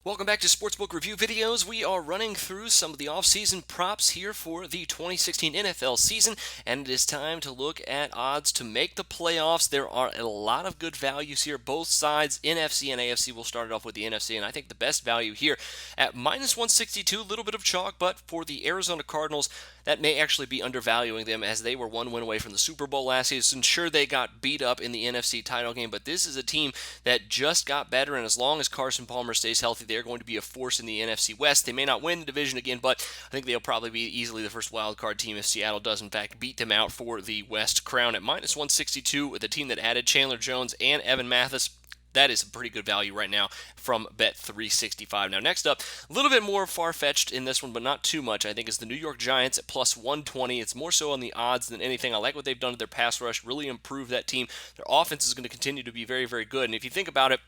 Welcome back to Sportsbook Review Videos. We are running through some of the off-season props here for the 2016 NFL season, and it is time to look at odds to make the playoffs. There are a lot of good values here, both sides, NFC and AFC. We'll start it off with the NFC, and I think the best value here at minus 162, a little bit of chalk, but for the Arizona Cardinals, that may actually be undervaluing them as they were one win away from the Super Bowl last season. Sure, they got beat up in the NFC title game, but this is a team that just got better, and as long as Carson Palmer stays healthy, they're going to be a force in the NFC West. They may not win the division again, but I think they'll probably be easily the first wild card team if Seattle does, in fact, beat them out for the West crown at minus 162 with a team that added Chandler Jones and Evan Mathis. That is a pretty good value right now from Bet365. Now, next up, a little bit more far-fetched in this one, but not too much, I think, is the New York Giants at plus 120. It's more so on the odds than anything. I like what they've done to their pass rush, really improved that team. Their offense is going to continue to be very, very good. And if you think about it,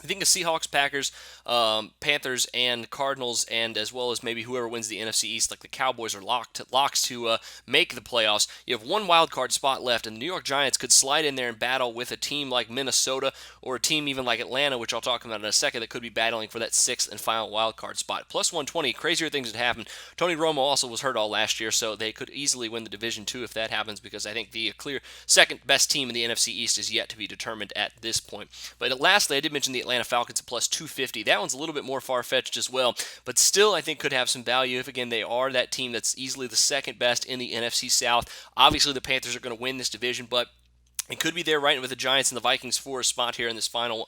I think the Seahawks, Packers, Panthers, and Cardinals, and as well as maybe whoever wins the NFC East, like the Cowboys, are locks to make the playoffs. You have one wild card spot left, and the New York Giants could slide in there and battle with a team like Minnesota or a team even like Atlanta, which I'll talk about in a second, that could be battling for that sixth and final wild card spot. Plus 120, crazier things had happened. Tony Romo also was hurt all last year, so they could easily win the division too if that happens, because I think the clear second best team in the NFC East is yet to be determined at this point. But lastly, I did mention the Atlanta Falcons at plus 250. That one's a little bit more far-fetched as well, but still I think could have some value if, again, they are that team that's easily the second best in the NFC South. Obviously, the Panthers are going to win this division, but it could be there right with the Giants and the Vikings for a spot here in this final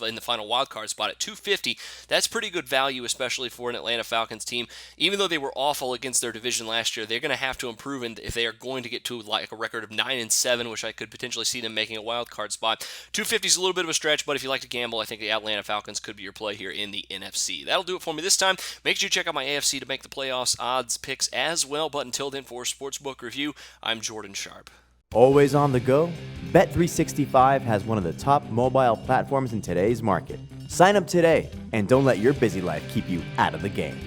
in the final wild card spot at 250. That's pretty good value, especially for an Atlanta Falcons team. Even though they were awful against their division last year, they're going to have to improve if they are going to get to like a record of 9-7, which I could potentially see them making a wild card spot. 250 is a little bit of a stretch, but if you like to gamble, I think the Atlanta Falcons could be your play here in the NFC. That'll do it for me this time. Make sure you check out my AFC to make the playoffs odds picks as well. But until then, for Sportsbook Review, I'm Jordan Sharp. Always on the go? Bet365 has one of the top mobile platforms in today's market. Sign up today and don't let your busy life keep you out of the game.